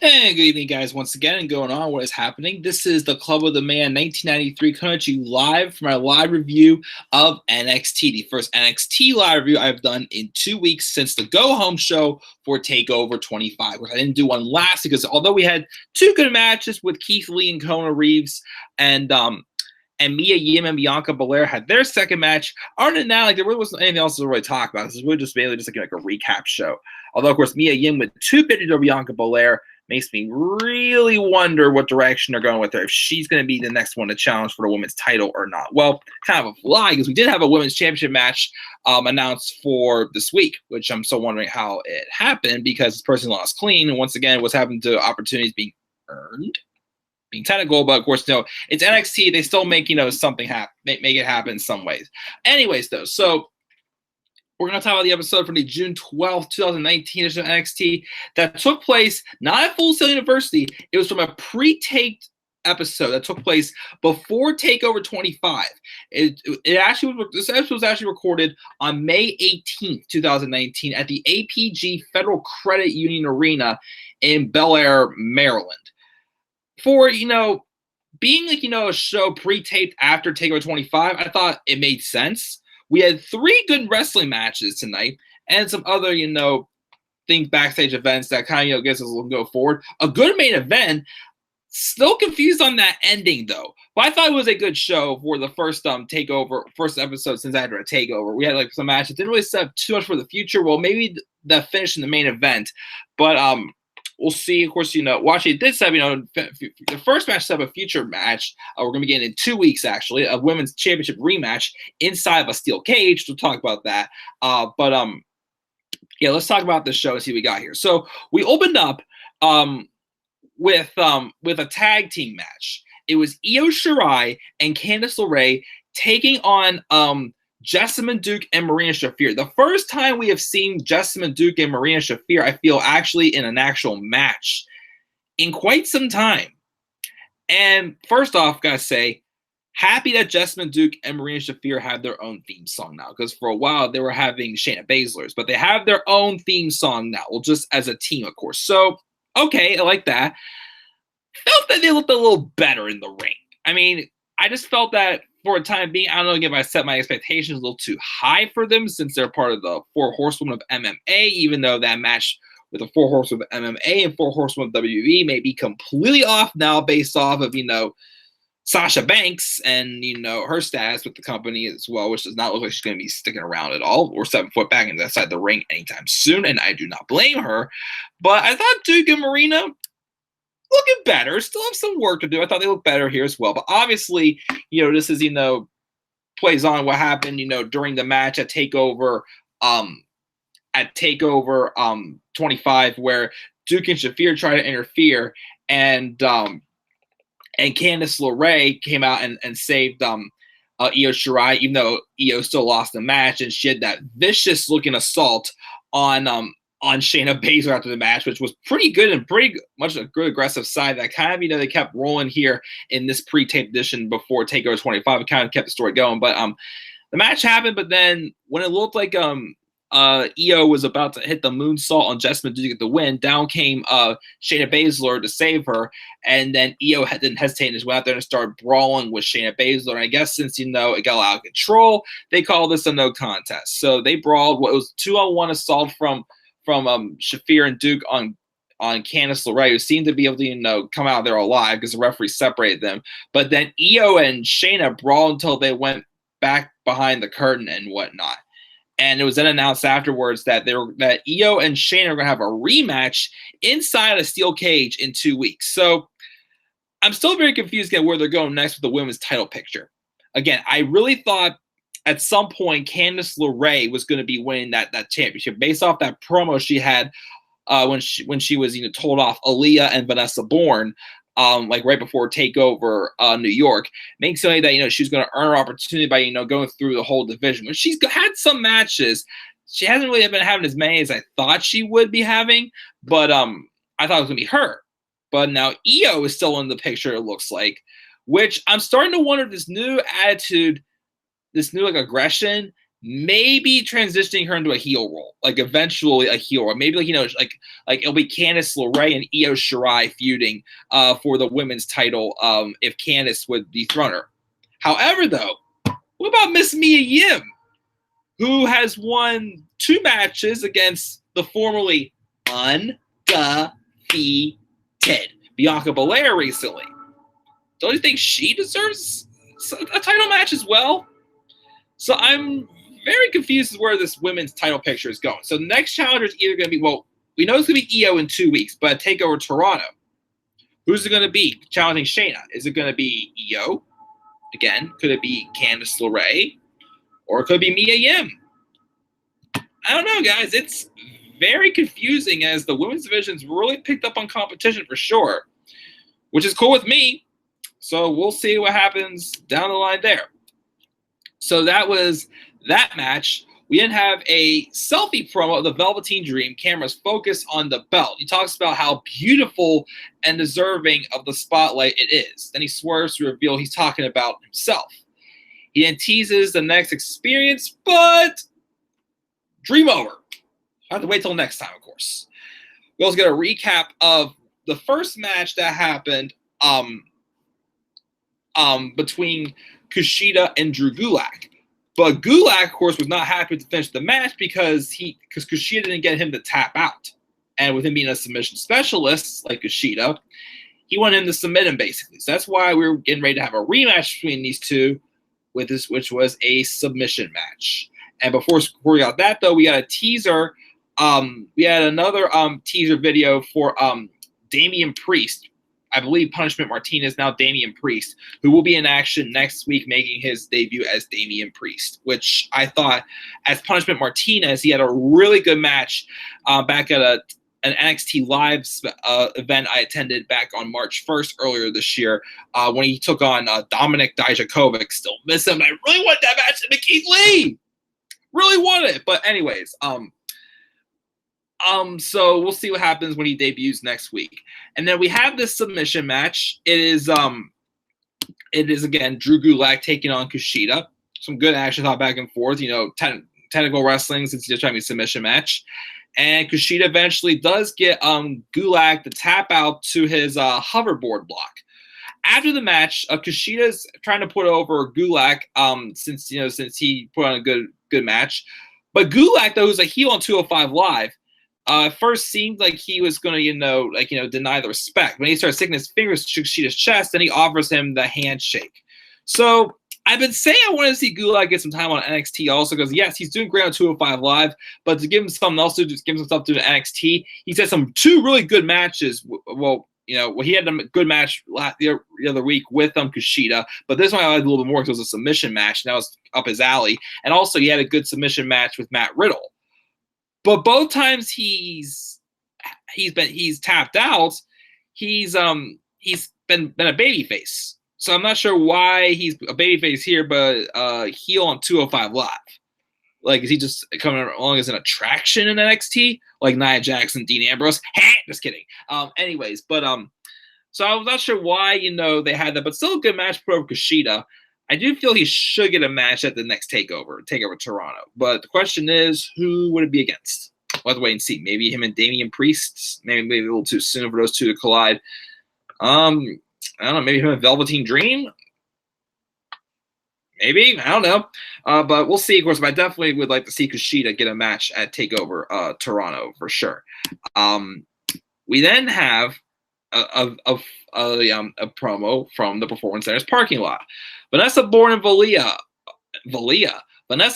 And good evening, guys, once again, and going on what is happening. This is the Club of the Man 1993 coming to you live from our live review of NXT, the first NXT live review I've done in 2 weeks since the Go Home show for TakeOver 25, which I didn't do one last because although we had two good matches with Keith Lee and Kona Reeves and Mia Yim and Bianca Belair had their second match. Other than that, there really wasn't anything else to really talk about. This is really just mainly just like a recap show. Although, of course, Mia Yim with two victories over Bianca Belair makes me really wonder what direction they're going with her, if she's going to be the next one to challenge for the women's title or not. Well, kind of a lie, because we did have a women's championship match announced for this week, which I'm still wondering how it happened, because this person lost clean, and once again, what's happened to opportunities being earned? Being technical, but of course, it's NXT. They still make, something happen, make it happen in some ways. Anyways, though, so we're going to talk about the episode from the June 12th, 2019 edition of NXT that took place not at Full Sail University. It was from a pre-taped episode that took place before TakeOver 25. This episode was actually recorded on May 18th, 2019 at the APG Federal Credit Union Arena in Bel Air, Maryland. For, being a show pre-taped after TakeOver 25, I thought it made sense. We had three good wrestling matches tonight and some other, things, backstage events that kind of, gets us looking go forward. A good main event. Still confused on that ending, though. But I thought it was a good show for the first first episode since after a TakeOver. We had, some matches. Didn't really set up too much for the future. Well, maybe the finish in the main event. But, we'll see. Of course, actually, it did set, the first match set up a future match. We're going to be getting in 2 weeks, actually, a women's championship rematch inside of a steel cage. We'll talk about that. Yeah, let's talk about this show and see what we got here. So we opened up with a tag team match. It was Io Shirai and Candice LeRae taking on Jessamyn Duke and Marina Shafir. The first time we have seen Jessamyn Duke and Marina Shafir, I feel, actually in an actual match in quite some time. And first off, gotta say, happy that Jessamyn Duke and Marina Shafir have their own theme song now, because for a while they were having Shayna Baszler's, but they have their own theme song now, well, just as a team, of course. So, okay, I like that. Felt that they looked a little better in the ring. I just felt that for a time being, I don't know if I set my expectations a little too high for them since they're part of the Four Horsewomen of MMA, even though that match with the Four Horsewomen of MMA and Four Horsewomen of WWE may be completely off now based off of, Sasha Banks and, her status with the company as well, which does not look like she's going to be sticking around at all or 7 foot back inside the ring anytime soon, and I do not blame her. But I thought Duke and Marina looking better, still have some work to do. I thought they looked better here as well. But obviously, this is, plays on what happened, during the match at TakeOver 25, where Duke and Shafir tried to interfere, and Candice LeRae came out and saved Io Shirai, even though Io still lost the match, and she had that vicious looking assault on Shayna Baszler after the match, which was pretty good and pretty much a good aggressive side that kind of, they kept rolling here in this pre-taped edition before TakeOver 25. It kind of kept the story going. But the match happened, but then when it looked like Io was about to hit the moonsault on Jessamyn to get the win, down came Shayna Baszler to save her, and then Io didn't hesitate and just went out there and started brawling with Shayna Baszler. And I guess since, it got out of control, they call this a no contest. So they brawled. What was 2-on-1 assault from Shafir and Duke on Candice LeRae, who seemed to be able to, come out there alive because the referee separated them. But then Io and Shayna brawled until they went back behind the curtain and whatnot. And it was then announced afterwards that that Io and Shayna are going to have a rematch inside a steel cage in 2 weeks. So I'm still very confused again where they're going next with the women's title picture. Again, I really thought at some point Candice LeRae was going to be winning that championship based off that promo she had when she was told off Aaliyah and Vanessa Bourne, right before TakeOver New York, making something that she's going to earn her opportunity by going through the whole division. When she's had some matches, she hasn't really been having as many as I thought she would be having, but I thought it was going to be her. But now Io is still in the picture, it looks like, which I'm starting to wonder if this new attitude, this new aggression maybe transitioning her into a heel role, like eventually a heel role. Maybe like it'll be Candice LeRae and Io Shirai feuding for the women's title if Candice would dethrone her. However, though, what about Miss Mia Yim, who has won 2 matches against the formerly undefeated Bianca Belair recently? Don't you think she deserves a title match as well? So I'm very confused as where this women's title picture is going. So the next challenger is either going to be, well, we know it's going to be Io in 2 weeks, but TakeOver Toronto. Who's it going to be challenging Shayna? Is it going to be Io? Again, could it be Candice LeRae? Or it could be Mia Yim? I don't know, guys. It's very confusing as the women's division's really picked up on competition for sure, which is cool with me. So we'll see what happens down the line there. So that was that match. We then have a selfie promo of the Velveteen Dream. Camera's focus on the belt. He talks about how beautiful and deserving of the spotlight it is. Then he swerves to reveal he's talking about himself. He then teases the next experience, but dream over. I have to wait till next time, of course. We also get a recap of the first match that happened between Kushida and Drew Gulak. But Gulak, of course, was not happy to finish the match because Kushida didn't get him to tap out. And with him being a submission specialist like Kushida, he wanted him to submit him basically. So that's why we were getting ready to have a rematch between these two, which was a submission match. And before we got that, though, we got a teaser. We had another teaser video for Damian Priest. I believe Punishment Martinez, now Damian Priest, who will be in action next week, making his debut as Damian Priest, which I thought, as Punishment Martinez, he had a really good match back at an NXT Live event I attended back on March 1st earlier this year when he took on Dominik Dijakovic. Still miss him. I really want that match to Keith Lee. Really want it. But anyways, so we'll see what happens when he debuts next week. And then we have this submission match. It is again Drew Gulak taking on Kushida. Some good action thought back and forth, technical wrestling since he's trying to be a submission match. And Kushida eventually does get Gulak to tap out to his hoverboard block. After the match, Kushida's trying to put over Gulak since he put on a good match. But Gulak, though, who's a heel on 205 Live, first seemed like he was going to, deny the respect. When he started sticking his fingers to Kushida's chest, then he offers him the handshake. So I've been saying I want to see Gulak get some time on NXT also because, yes, he's doing great on 205 Live, but to give him something else to just give him stuff to NXT, he's had 2 really good matches. He had a good match the other week with Kushida, but this one I liked a little bit more because it was a submission match, and that was up his alley. And also, he had a good submission match with Matt Riddle. But both times he's tapped out, he's been a babyface. So I'm not sure why he's a babyface here, but heel on 205 Live. Like, is he just coming along as an attraction in NXT? Like Nia Jackson, Dean Ambrose? Just kidding. Anyways, but so I was not sure why, they had that, but still a good match for Kushida. I do feel he should get a match at the next TakeOver Toronto. But the question is, who would it be against? We'll have to wait and see. Maybe him and Damian Priest. Maybe a little too soon for those two to collide. I don't know. Maybe him and Velveteen Dream. Maybe. I don't know. But we'll see, of course. But I definitely would like to see Kushida get a match at TakeOver Toronto for sure. We then have a promo from the Performance Center's parking lot. Vanessa Borne and Vanessa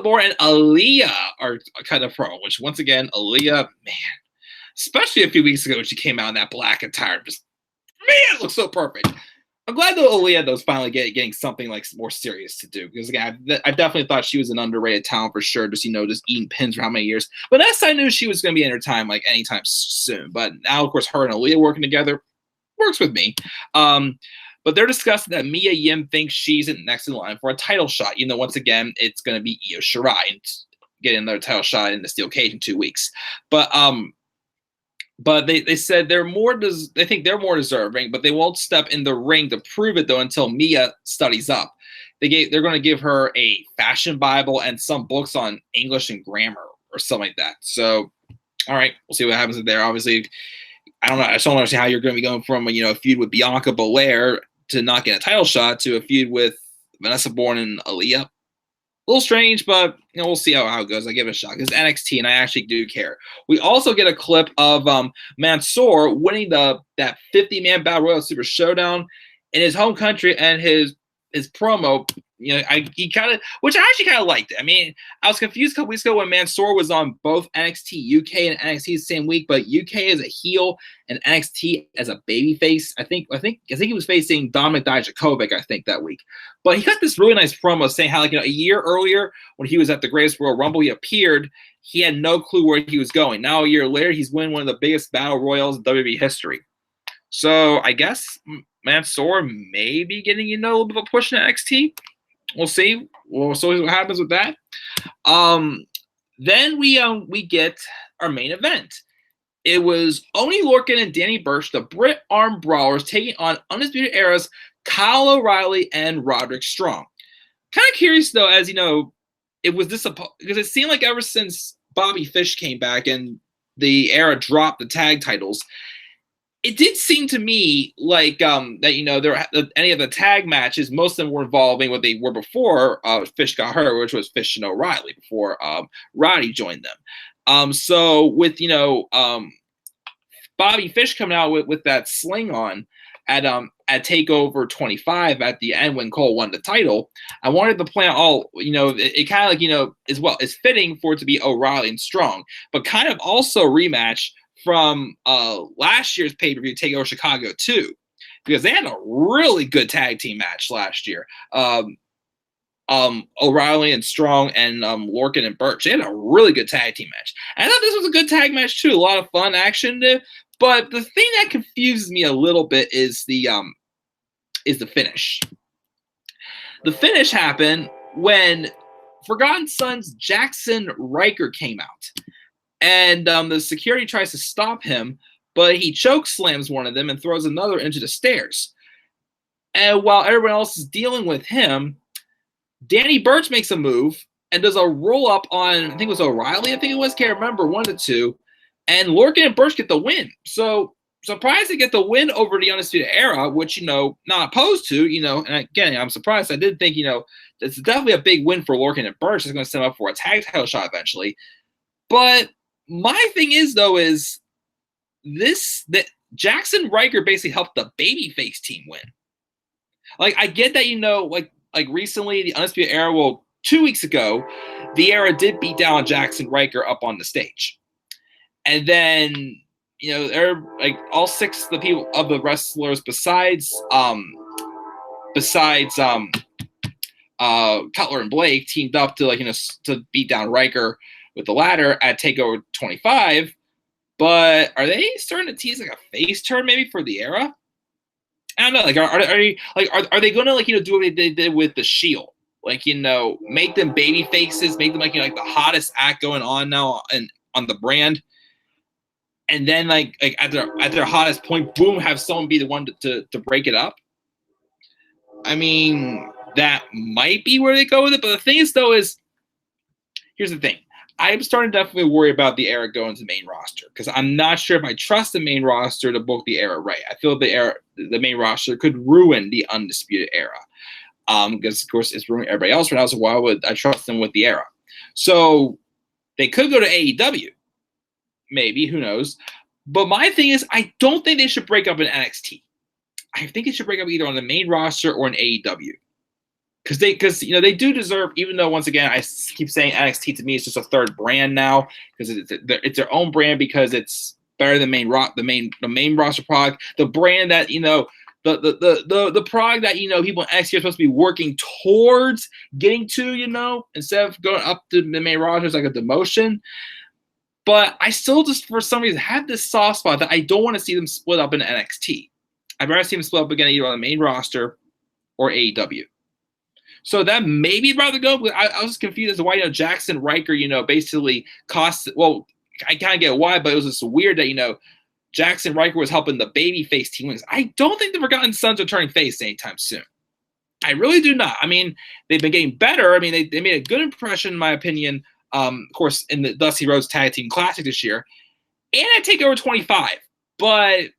Borne and Aaliyah are kind of pro, which once again, Aaliyah, man, especially a few weeks ago when she came out in that black attire, it looks so perfect. I'm glad though Aaliyah is finally getting something like more serious to do because again, I definitely thought she was an underrated talent for sure. Just eating pins for how many years. But I knew she was going to be in her time like anytime soon. But now, of course, her and Aaliyah working together works with me. But they're discussing that Mia Yim thinks she's next in line for a title shot. Once again, it's going to be Io Shirai getting another title shot in the steel cage in 2 weeks. But they said they think they're more deserving, but they won't step in the ring to prove it though until Mia studies up. they're going to give her a fashion Bible and some books on English and grammar or something like that. So, all right, we'll see what happens there. Obviously, I don't know. I just don't understand how you're going to be going from a feud with Bianca Belair to not get a title shot to a feud with Vanessa Borne and Aaliyah. A little strange, but we'll see how it goes. I give it a shot because NXT, and I actually do care. We also get a clip of Mansoor winning that 50-man Battle Royal Super Showdown in his home country, and his promo. He kind of, which I actually kind of liked. I mean, I was confused a couple weeks ago when Mansoor was on both NXT UK and NXT the same week, but UK as a heel and NXT as a babyface. I think he was facing Dominik Dijakovic, I think, that week. But he got this really nice promo saying how a year earlier when he was at the Greatest Royal Rumble, he appeared. He had no clue where he was going. Now a year later, he's winning one of the biggest battle royals in WWE history. So I guess Mansoor may be getting a little bit of a push in NXT. We'll see. We'll see what happens with that. Then we get our main event. It was Oney Lorcan and Danny Burch, the Brit Arm Brawlers, taking on Undisputed Era's Kyle O'Reilly and Roderick Strong. Kind of curious though, as it was because it seemed like ever since Bobby Fish came back and the Era dropped the tag titles, it did seem to me like that any of the tag matches, most of them were involving what they were before Fish got hurt, which was Fish and O'Reilly before Roddy joined them. So with Bobby Fish coming out with that sling on at Takeover 25 at the end when Cole won the title, I wanted to plan all it kind of it's fitting for it to be O'Reilly and Strong, but kind of also rematch from last year's pay-per-view TakeOver Chicago 2, because they had a really good tag team match last year. O'Reilly and Strong and Lorcan and Burch, they had a really good tag team match. And I thought this was a good tag match too, a lot of fun action there. But the thing that confuses me a little bit is the finish. The finish happened when Forgotten Sons Jackson Ryker came out. And the security tries to stop him, but he choke slams one of them and throws another into the stairs. And while everyone else is dealing with him, Danny Burch makes a move and does a roll-up on, I think it was O'Reilly, can't remember, one of the two. And Lorcan and Burch get the win. So surprised to get the win over the Undisputed Era, which, not opposed to, and again, I'm surprised. I did think, it's definitely a big win for Lorcan and Burch. It's going to set him up for a tag title shot eventually. But my thing is, though, is that Jackson Ryker basically helped the babyface team win. Like, I get that, like recently, the Undisputed Era, 2 weeks ago, the Era did beat down Jackson Ryker up on the stage. And then, they're like all six of the people of the wrestlers besides Cutler and Blake teamed up to to beat down Ryker with the ladder at TakeOver 25, but are they starting to tease a face turn maybe for the Era? I don't know. Are they going to do what they did with the Shield? Make them baby faces, make them the hottest act going on now and on the brand, and then at their hottest point, boom, have someone be the one to break it up. I mean, that might be where they go with it, but the thing is, though, here's the thing. I'm starting to definitely worry about the Era going to the main roster because I'm not sure if I trust the main roster to book the Era right. I feel the main roster could ruin the Undisputed Era because, of course, it's ruining everybody else right now, so why would I trust them with the Era? So they could go to AEW. Maybe, who knows? But my thing is, I don't think they should break up in NXT. I think it should break up either on the main roster or in AEW. Because they do deserve, even though once again I keep saying NXT to me is just a third brand now because it's their own brand because it's better than the main roster product, the brand that the product that people in NXT are supposed to be working towards getting to, instead of going up to the main roster as like a demotion. But I still just for some reason have this soft spot that I don't want to see them split up in NXT. I'd rather see them split up again either on the main roster or AEW. So that may be rather go. But I was confused as to why Jackson Ryker basically cost. Well, I kind of get why, but it was just weird that Jackson Ryker was helping the babyface team wins. I don't think the Forgotten Sons are turning face anytime soon. I really do not. I mean, they've been getting better. I mean, they made a good impression, in my opinion, of course, in the Dusty Rhodes Tag Team Classic this year, and at TakeOver 25. But I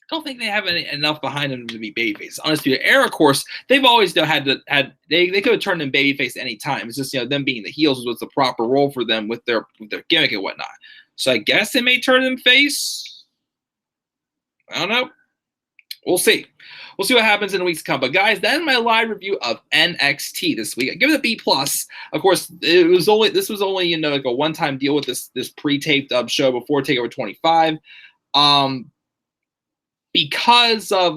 don't think they have enough behind them to be babyface. Honestly, the Air, of course, they've always they could have turned them babyface any time. It's just them being the heels was the proper role for them with their gimmick and whatnot. So I guess they may turn them face. I don't know. We'll see. We'll see what happens in the weeks to come. But guys, that is my live review of NXT this week. I give it a B+. Of course, this was only like a one-time deal with this pre-taped show before TakeOver 25. Because of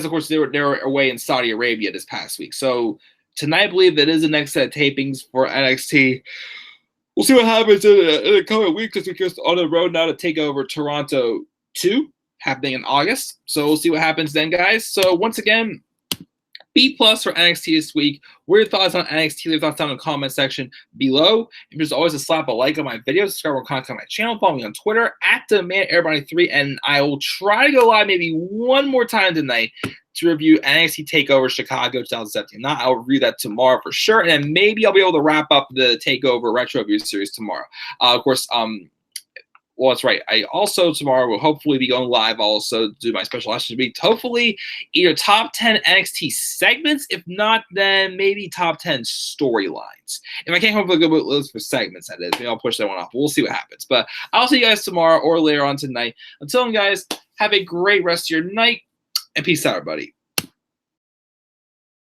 course they were away in Saudi Arabia this past week. So tonight I believe it is the next set of tapings for NXT. We'll see what happens in the coming week because we're just on the road now to take over Toronto 2, happening in August. So we'll see what happens then, guys. So once again, B+ for NXT this week. What are your thoughts on NXT? Leave thoughts down in the comment section below. And there's always a slap a like on my videos, subscribe or contact my channel, follow me on Twitter at TheManAirBody3, and I will try to go live maybe one more time tonight to review NXT TakeOver Chicago 2017. Now I'll review that tomorrow for sure, and then maybe I'll be able to wrap up the TakeOver Retro Review series tomorrow. Of course, well, that's right. I also tomorrow will hopefully be going live also do my special action week. Hopefully either top 10 NXT segments. If not, then maybe top 10 storylines. If I can't come up with a good list for segments, that is. Maybe I'll push that one off. We'll see what happens. But I'll see you guys tomorrow or later on tonight. Until then, guys, have a great rest of your night. And peace out, everybody.